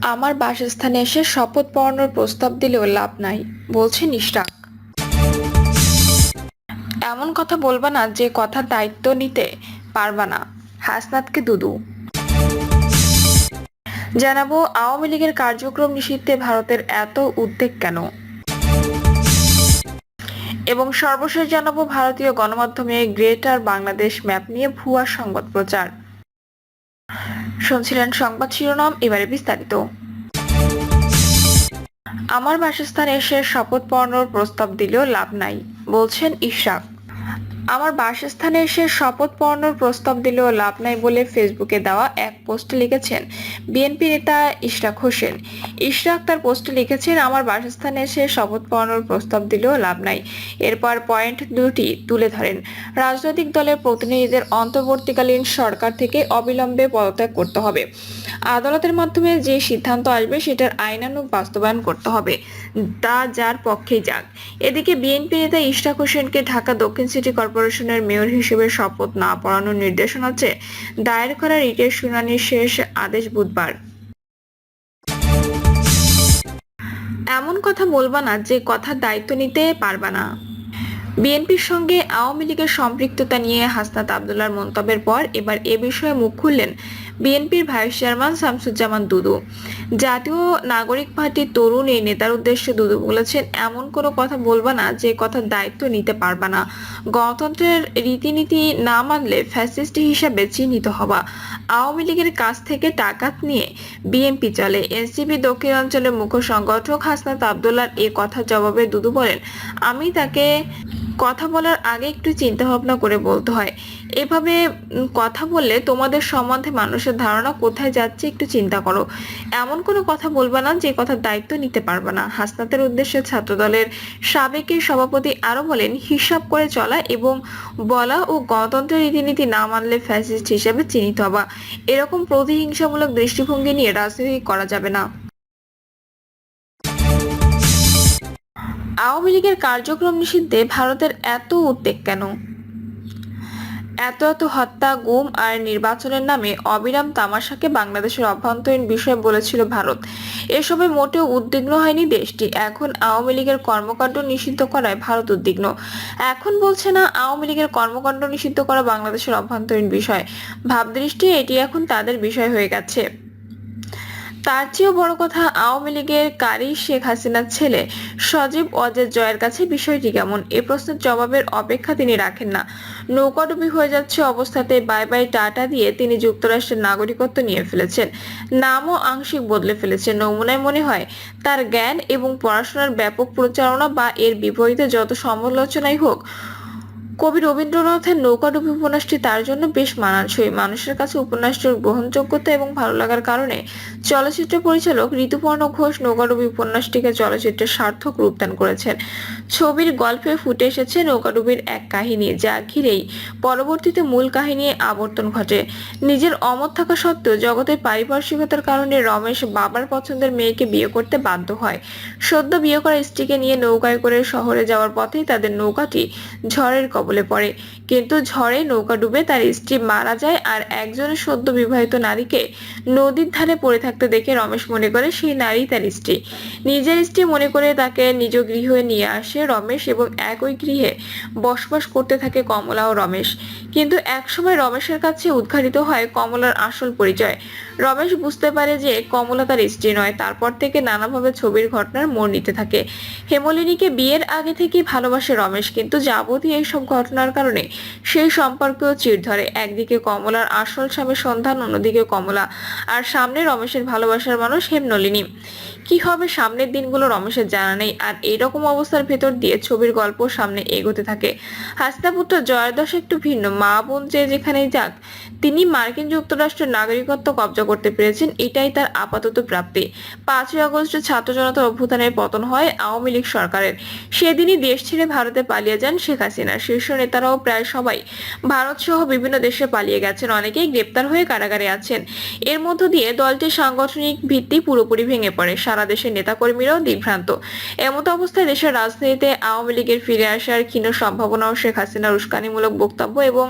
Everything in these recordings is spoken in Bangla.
আমার বাসস্থানে এসে শপথ পড়ানোর প্রস্তাব দিলেও লাভ নাই, বলছেন ইশরাক। এমন কথা বলবা না যে কথার দায়িত্ব নিতে পারবা না, হাসনাতকে দুদু। জানাবো আওয়ামী লীগের কার্যক্রম নিষিদ্ধে ভারতের এত উদ্বেগ কেন, এবং সর্বশেষ জানাবো ভারতীয় গণমাধ্যমে গ্রেটার বাংলাদেশ ম্যাপ নিয়ে ভুয়া সংবাদ প্রচার। শুনছিলেন সংবাদ শিরোনাম, এবারে বিস্তারিত। আমার বাসস্থানে এসে শপথ পড়ানোর প্রস্তাব দিলেও লাভ নাই, বলছেন ইশরাক। আমার বাসস্থানে এসে শপথ পড়ানোর প্রস্তাব দিলেও লাভ নাই বলে ফেসবুকে দেওয়া এক পোস্টে লিখেছেন বিএনপি নেতা ইশরাক হোসেন। ইশরাক তার পোস্টে লিখেছেন, আমার বাসস্থানে এসে শপথ পড়ানোর প্রস্তাব দিলেও লাভ নাই। এরপর পয়েন্ট দুটি তুলে ধরেন। রাজনৈতিক দলের প্রতিনিধিদের অন্তর্বর্তীকালীন সরকার থেকে অবিলম্বে পদত্যাগ করতে হবে। আদালতের মাধ্যমে যে সিদ্ধান্ত আসবে সেটার আইনানুগ বাস্তবায়ন করতে হবে, তা যার পক্ষেই যাক। এদিকে বিএনপি নেতা ইশরাক হোসেনকে ঢাকা দক্ষিণ সিটি কর্পোরেশনের মেয়র হিসেবে শপথ না পড়ানোর নির্দেশনা চেয়ে দায়ের করা রিটের শুনানির শেষ আদেশ বুধবার। এমন কথা বলবা না যে কথার দায়িত্ব নিতে পারবা না। বিএনপির সঙ্গে আওয়ামী লীগের সম্পৃক্ততা নিয়ে হাসনাত আব্দুল্লাহর মন্তব্যের পর এবার এ বিষয়ে মুখ খুললেন বিএনপির ভাইস চেয়ারম্যান শামসুজ্জামান দুদু। জাতীয় নাগরিক পার্টির তরুণ এই নেতার উদ্দেশ্যে দুদু বলেছেন, এমন কোনো কথা বলবা না যে কথার দায়িত্ব নিতে পারবা না। গণতন্ত্রের রীতিনীতি না মানলে ফ্যাসিস্ট হিসাবে চিহ্নিত হবা। আওয়ামী লীগের কাছ থেকে টাকা নিয়ে বিএনপি চলে। এনসিপি দক্ষিণ অঞ্চলের মুখ্য সংগঠক হাসনাত আব্দুল্লাহর এ কথার জবাবে দুদু বলেন, আমি তাকে কথা বলার আগে একটু চিন্তা ভাবনা করে বলতে হয়। এভাবে কথা বললে তোমাদের সম্বন্ধে মানুষের ধারণা কোথায় যাচ্ছে একটু চিন্তা করো। এমন কোনো কথা বলবা না যে কথার দায়িত্ব নিতে পারবে না। হাসনাতের উদ্দেশ্যে ছাত্রদলের সাবেক সভাপতি আরো বলেন, হিসাব করে চলা এবং বলা ও গণতন্ত্রের রীতিনীতি না মানলে ফ্যাসিস্ট হিসেবে চিহ্নিত হবা। এরকম প্রতিহিংসামূলক দৃষ্টিভঙ্গি নিয়ে রাজনীতি করা যাবে না। আওয়ামী লীগের কার্যক্রম নিষিদ্ধে ভারতের এত উদ্বেগ কেন? এত এত হত্যা, গুম আর নির্বাচনের নামে অবিরাম তামাশাকে বাংলাদেশের অভ্যন্তরীণ বিষয় বলেছিল ভারত। এসবে মোটেও উদ্বিগ্ন হয়নি দেশটি। এখন আওয়ামী লীগের কর্মকাণ্ড নিষিদ্ধ করায় ভারত উদ্বিগ্ন। এখন বলছে না আওয়ামী লীগের কর্মকাণ্ড নিষিদ্ধ করা বাংলাদেশের অভ্যন্তরীণ বিষয়, ভাবদৃষ্টি এটি এখন তাদের বিষয় হয়ে গেছে। তার চেয়েও বড় কথা, আওয়ামী লীগের কারি শেখ হাসিনার ছেলে সজীব ওয়াজেদ জয়ের কাছে বিষয়টি কেমন, এ প্রশ্নের জবাবের অপেক্ষা তিনি রাখেন না। নৌকাডুবি হয়ে যাচ্ছে অবস্থাতে বাই বাই টাটা দিয়ে তিনি যুক্তরাষ্ট্রের নাগরিকত্ব নিয়ে ফেলেছেন, নামও আংশিক বদলে ফেলেছেন। নমুনায় মনে হয় তার জ্ঞান এবং পড়াশোনার ব্যাপক প্রচারণা বা এর বিপরীতে যত সমালোচনাই হোক, কবি রবীন্দ্রনাথের নৌকাডুবি উপন্যাসটি তার জন্য বেশ মানানসই। মানুষের কাছে উপন্যাসটির গ্রহণযোগ্যতা এবং ভালো লাগার কারণে চলচ্চিত্র পরিচালক ঋতুপর্ণ ঘোষ নৌকাডুবি উপন্যাসটিকে চলচ্চিত্রের সার্থক রূপদান করেছেন। ছবির গল্পে ফুটে এসেছে নৌকাডুবির এক কাহিনী, যা ঘিরেই পরবর্তীতে মূল কাহিনী আবর্তন ঘটে। নিজের অমত থাকা সত্ত্বেও জগতের পারিপার্শ্বিকতার কারণে রমেশ বাবার পছন্দের মেয়েকে বিয়ে করতে বাধ্য হয়। সদ্য বিয়ে করা স্ত্রীকে নিয়ে নৌকায় করে শহরে যাওয়ার পথেই তাদের নৌকাটি ঝড়ের কবলে পড়ে। কিন্তু ঝড়ে নৌকা ডুবে তার স্ত্রী মারা যায়, আর একজনের সদ্য বিবাহিত নারীকে নদীর ধারে পড়ে থাকতে দেখে রমেশ মনে করে সেই নারী তার স্ত্রী। নিজের স্ত্রী মনে করে তাকে নিজ গৃহে নিয়ে আসে রমেশ এবং একই গৃহে বসবাস করতে থাকে কমলা ও রমেশ। কিন্তু একসময় রমেশের কাছে উদ্ঘাটিত হয় কমলার আসল পরিচয়। রমেশ বুঝতে পারে যে কমলা তার স্ত্রী নয়। তারপর থেকে নানাভাবে ছবির ঘটনার মোড় নিতে থাকে। হেমলিনীকে বিয়ের আগে থেকেই ভালোবাসে রমেশ, কিন্তু যাবতীয় এইসব ঘটনার কারণে সেই সম্পর্কেও চিড় ধরে। একদিকে কমলার আসল স্বামীর সন্ধান, অন্যদিকে কমলা, আর সামনে রমেশের ভালোবাসার মানুষ হেমনলিনী। কি হবে সামনের দিনগুলো রমেশের জানা নেই। আর এইরকম অবস্থার ভেতর দিয়ে ছবির গল্প সামনে এগোতে থাকে। হাসিনা পুত্র জয়ের দশা একটু ভিন্ন। মা বোন যে যেখানেই যাক, তিনি মার্কিন যুক্তরাষ্ট্রের নাগরিকত্ব কবজা করতে পেরেছেন, এটাই তার আপাতত প্রাপ্তি। 5ই আগস্টে ছাত্র জনতার অভ্যুত্থানের পতন হয় আওয়ামী লীগ সরকারের। সেদিনই দেশ ছেড়ে ভারতে পালিয়ে যান শেখ হাসিনা। শীর্ষ নেতারাও প্রায় সবাই ভারত সহ বিভিন্ন দেশে পালিয়ে গেছেন, অনেকেই গ্রেপ্তার হয়ে কারাগারে আছেন। এর মধ্য দিয়ে দলটির সাংগঠনিক ভিত্তি পুরোপুরি ভেঙে পড়ে। সারা দেশের নেতাকর্মীরাও দিগ্ভ্রান্ত। এমত অবস্থায় দেশের রাজনীতিতে আওয়ামী লীগের ফিরে আসার ক্ষীণ সম্ভাবনাও শেখ হাসিনার উস্কানিমূলক বক্তব্য এবং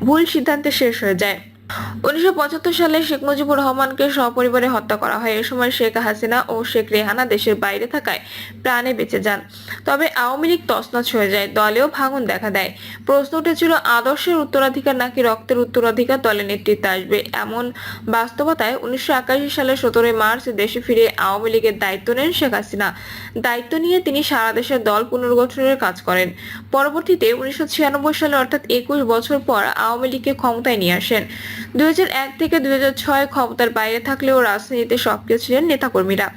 ভুল সিদ্ধান্তে শেষ হয়ে যায়। 1975 সালে শেখ মুজিবুর রহমানকে সপরিবারে হত্যা করা হয়। এ সময় শেখ হাসিনা ও শেখ রেহানা দেশের বাইরে থাকায় প্রাণে বেঁচে যান। তবে আওয়ামী লীগ তছনছ হয়ে যায়, দলেও ভাঙন দেখা দেয়। প্রশ্ন উঠেছিল, আদর্শের উত্তরাধিকার নাকি রক্তের উত্তরাধিকার দলের নেতৃত্বে আসবে। এমন বাস্তবতায় 1981 সালের 17 মার্চ দেশে ফিরে আওয়ামী লীগের দায়িত্ব নেন শেখ হাসিনা। দায়িত্ব নিয়ে তিনি সারা দেশের দল পুনর্গঠনের কাজ করেন। পরবর্তীতে 1996 সালে অর্থাৎ 21 বছর পর আওয়ামী লীগকে ক্ষমতায় নিয়ে আসেন। 2001 থেকে 2006 ক্ষমতার বাইরে থাকলেও রাজনীতিতে সক্রিয় ছিলেন নেতাকর্মীরা।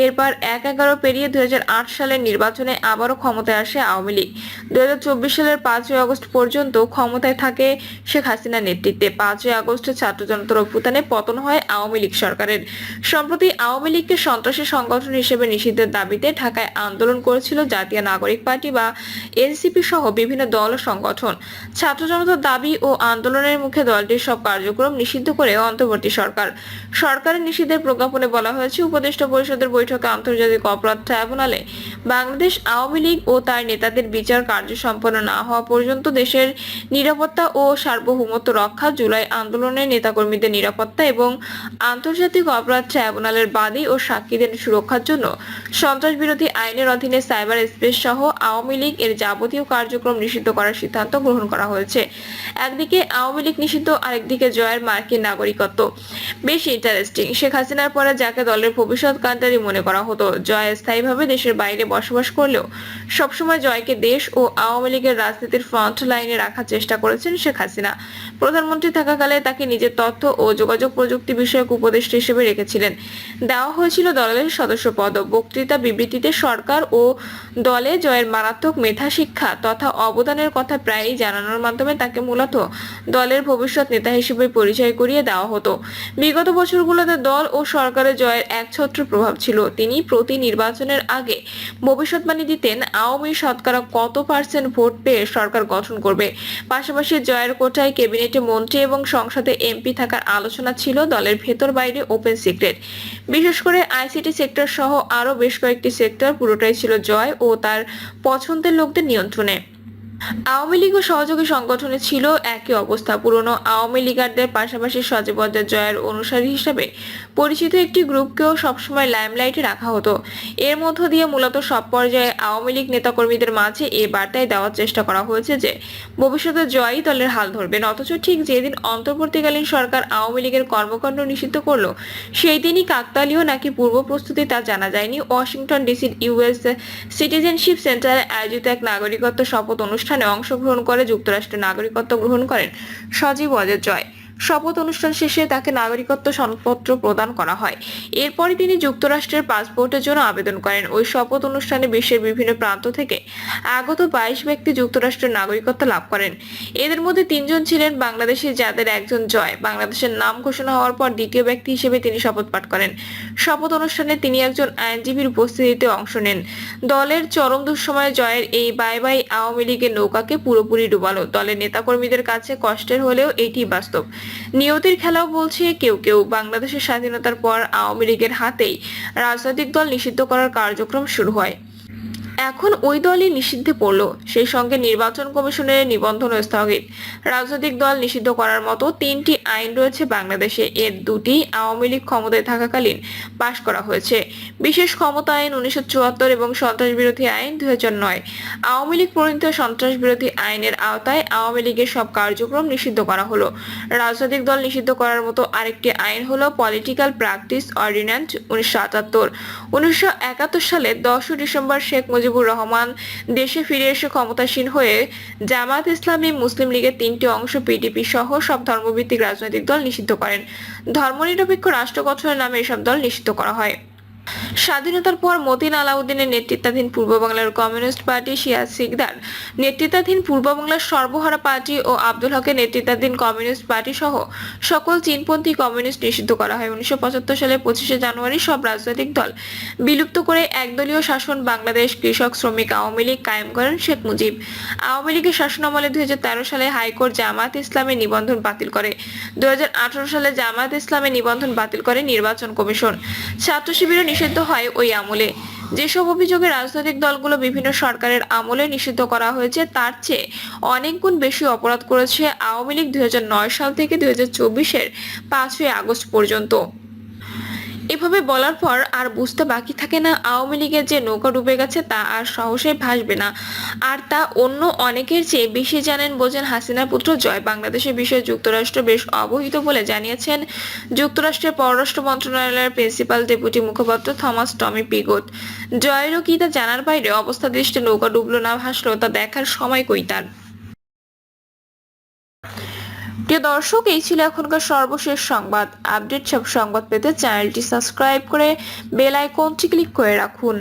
এরপর 1/11 পেরিয়ে 2008 সালের নির্বাচনে আবারও ক্ষমতায় আসে আওয়ামী লীগ। 2024 সালের 5ই আগস্ট পর্যন্ত ক্ষমতায় থাকে শেখ হাসিনার নেতৃত্বে। 5ই আগস্টে ছাত্র জনতার অভ্যুত্থানে পতন হয় আওয়ামী লীগ সরকারের। সম্প্রতি আওয়ামী লীগকে সন্ত্রাসী সংগঠন হিসেবে নিষিদ্ধের দাবিতে ঢাকায় আন্দোলন করেছিল জাতীয় নাগরিক পার্টি বা এনসিপি সহ বিভিন্ন দল ও সংগঠন। ছাত্র জনতার দাবি ও আন্দোলনের মুখে দলটির সব কার্যক্রম নিষিদ্ধ করে অন্তর্বর্তী সরকার। সরকারের নিষিদ্ধের প্রজ্ঞাপনে বলা হয়েছে, উপদেষ্টা পরিষদের বৈঠকে আন্তর্জাতিক অপরাধ ট্রাইব্যুনালে বাংলাদেশ আওয়ামী লীগ ও তার নেতাদের বিচার কার্য সম্পন্ন না হওয়া পর্যন্ত দেশের নিরাপত্তা ও সার্বভৌমত্ব রক্ষা, জুলাই আন্দোলনের নেতাকর্মীদের নিরাপত্তা এবং আন্তর্জাতিক অপরাধ ট্রাইব্যুনালের বাদী ও সাক্ষীদের সুরক্ষার জন্য সন্ত্রাস বিরোধী আইনের অধীনে সাইবার স্পেস সহ আওয়ামী লীগ এর যাবতীয় কার্যক্রম নিষিদ্ধ করার সিদ্ধান্ত গ্রহণ করা হয়েছে। একদিকে আওয়ামী লীগ নিষিদ্ধ, আরেকদিকে জয়ের মার্কিন নাগরিকত্ব। বেশ ইন্টারেস্টিং। শেখ হাসিনার পরে যাকে দলের ভবিষ্যৎ কান্ডারি মনে করা হতো, জয় স্থায়ীভাবে দেশের বাইরে বসবাস করলেও সবসময় জয়কে দেশ ও আওয়ামী লীগের রাজনীতির ফ্রন্ট লাইনে রাখার চেষ্টা করেছেন শেখ হাসিনা। প্রধানমন্ত্রী থাকাকালে তাকে নিজের তথ্য ও যোগাযোগ প্রযুক্তি বিষয়ক উপদেষ্টা হিসেবে রেখেছিলেন। দেওয়া হয়েছিল দলের সদস্য পদ। বক্তৃতা বিবৃতিতে সরকার ও দলে জয়ের মারাত্মক মেধা, শিক্ষা তথা অবদানের কথা প্রায়ই জানানোর মাধ্যমে তাকে মূলত দলের ভবিষ্যৎ নেতা হিসেবে পরিচয় করিয়ে দেওয়া হতো। বিগত বছরগুলোতে দল ও সরকারের জয়ের একছত্র প্রভাব ছিল। তিনি প্রতি নির্বাচনের আগে ভবিষ্যৎবাণী দিতেন আওয়ামী শতকরা কত % ভোট পেয়ে সরকার গঠন করবে। পাশাপাশি জয়ের কোটায় ক্যাবিনেটে মন্ত্রী এবং সংসদে এমপি থাকার আলোচনা ছিল দলের ভেতর বাইরে ওপেন সিক্রেট। বিশেষ করে আইসিটি সেক্টর সহ আরো বেশ কয়েকটি সেক্টর পুরোটাই ছিল জয় ও তার পছন্দের লোকদের নিয়ন্ত্রণে। আওয়ামী লীগ ও সহযোগী সংগঠনে ছিল একই অবস্থা। পুরনো আওয়ামী লীগারদের পাশাপাশি সজীবদের জয়ের অনুসারী হিসেবে পরিচিত একটি গ্রুপকেও সবসময় লাইমলাইটে রাখা হতো। এর মধ্য দিয়ে মূলত সব পর্যায়ে আওয়ামী লীগ নেতাকর্মীদের মাঝে এই বার্তায় দেওয়ার চেষ্টা করা হয়েছে যে ভবিষ্যতে জয়ই দলের হাল ধরবেন। অথচ ঠিক যেদিন অন্তর্বর্তীকালীন সরকার আওয়ামী লীগের কর্মকাণ্ড নিষিদ্ধ করলো, সেই দিনই কাকতালীয় নাকি পূর্ব প্রস্তুতি তা জানা যায়নি। ওয়াশিংটন ডিসির ইউএস সিটিজেনশিপ সেন্টারে আয়োজিত এক নাগরিকত্ব শপথ অনুষ্ঠানে অংশগ্রহণ করে যুক্তরাষ্ট্রের নাগরিকত্ব গ্রহণ করেন সজীব ওয়াজেদ জয়। শপথ অনুষ্ঠান শেষে তাকে নাগরিকত্ব সনদপত্র প্রদান করা হয়। এরপরে তিনি যুক্তরাষ্ট্রের পাসপোর্টের জন্য আবেদন করেন। ওই শপথ অনুষ্ঠানে বিশ্বের বিভিন্ন প্রান্ত থেকে আগত 22 ব্যক্তি যুক্তরাষ্ট্রের নাগরিকত্ব লাভ করেন। এদের মধ্যে 3 জন ছিলেন বাংলাদেশি, যাদের একজন জয়। বাংলাদেশের নাম ঘোষণা হওয়ার পর দ্বিতীয় ব্যক্তি হিসেবে তিনি শপথ পাঠ করেন। শপথ অনুষ্ঠানে তিনি একজন আইনজীবীর উপস্থিতিতে অংশ নেন। দলের চরম দুঃসময়ে জয়ের এই বাই বাই আওয়ামী লীগের নৌকাকে পুরোপুরি ডুবালো। দলের নেতাকর্মীদের কাছে কষ্টের হলেও এটি বাস্তব। নিয়তির খেলাও বলছে কেউ কেউ। বাংলাদেশের স্বাধীনতার পর আওয়ামী লীগের হাতেই রাজনৈতিক দল নিষিদ্ধ করার কার্যক্রম শুরু হয়। এখন ওই দলই নিষিদ্ধে পড়ল, সেই সঙ্গে নির্বাচন কমিশনের নিবন্ধন স্থগিত। রাজনৈতিক দল নিষিদ্ধ করার মতো 3টি আইন রয়েছে বাংলাদেশে। এর 2টি আওয়ামী লীগ ক্ষমতায় থাকাকালীন পাশ করা হয়েছে। বিশেষ ক্ষমতা আইন 1974 এবং সন্ত্রাস বিরোধী আইন 2009। আওয়ামী লীগ প্রণীত সন্ত্রাস বিরোধী আইনের আওতায় আওয়ামী লীগের সব কার্যক্রম নিষিদ্ধ করা হলো। রাজনৈতিক দল নিষিদ্ধ করার মতো আরেকটি আইন হলো পলিটিক্যাল প্র্যাকটিস অর্ডিন্যান্স 1978। 1971 সালে 10 ডিসেম্বর শেখ মুজিবুর রহমান দেশে ফিরে এসে ক্ষমতাসীন হয়ে জামায়াত ইসলামী, মুসলিম লীগের 3টি অংশ, পিডিপি সহ সব ধর্মভিত্তিক রাজনৈতিক দল নিষিদ্ধ করেন। ধর্মনিরপেক্ষ রাষ্ট্র গঠনের নামে এসব দল নিষিদ্ধ করা হয়। স্বাধীনতার পর মতিন আলাউদ্দিনের নেতৃত্বাধীন পূর্ব বাংলার কমিউনিস্ট পার্টি, শিয়া সিকদার নেতৃত্বাধীন পূর্ব বাংলার সর্বহারা পার্টি ও আব্দুল হকের নেতৃত্বাধীন কমিউনিস্ট পার্টি সহ সকল চীনপন্থী কমিউনিস্ট নিষিদ্ধ করা হয়। 1975 সালের 25শে জানুয়ারি সব রাজনৈতিক দল বিলুপ্ত করে একদলীয় শাসন বাংলাদেশ কৃষক শ্রমিক আওয়ামী লীগ কায়েম করেন শেখ মুজিব। আওয়ামী লীগের শাসনামলে 2013 সালে হাইকোর্ট জামায়াত ইসলামের নিবন্ধন বাতিল করে। 2018 সালে জামায়াত ইসলামের নিবন্ধন বাতিল করে নির্বাচন কমিশন। ছাত্র শিবিরও নিষিদ্ধ হয় ওই আমলে। যেসব অভিযোগে রাজনৈতিক দলগুলো বিভিন্ন সরকারের আমলে নিষিদ্ধ করা হয়েছে তার চেয়ে অনেক গুণ বেশি অপরাধ করেছে আওয়ামী লীগ 2009 সাল থেকে 2024-এর 5ই আগস্ট পর্যন্ত। এভাবে বলার পর আর বুঝতে বাকি থাকে না আওয়ামী লীগের যে নৌকা ডুবে গেছে তা আর সহসে ভাসবে না। আর তা অন্য অনেকের চেয়ে বেশি জানেন বোঝেন হাসিনার পুত্র জয়। বাংলাদেশের বিষয়ে যুক্তরাষ্ট্র বেশ অবহিত বলে জানিয়েছেন যুক্তরাষ্ট্রের পররাষ্ট্র মন্ত্রণালয়ের প্রিন্সিপাল ডেপুটি মুখপাত্র থমাস টমি পিগট। জয়েরও কি তা জানার বাইরে? অবস্থা দৃষ্টে নৌকা ডুবলো না ভাসলো তা দেখার সময় কই তার। প্রিয় দর্শক, এই ছিল এখনকার সর্বশেষ সংবাদ আপডেট। সব সংবাদ পেতে চ্যানেলটি সাবস্ক্রাইব করে বেল আইকনটি ক্লিক করে রাখুন।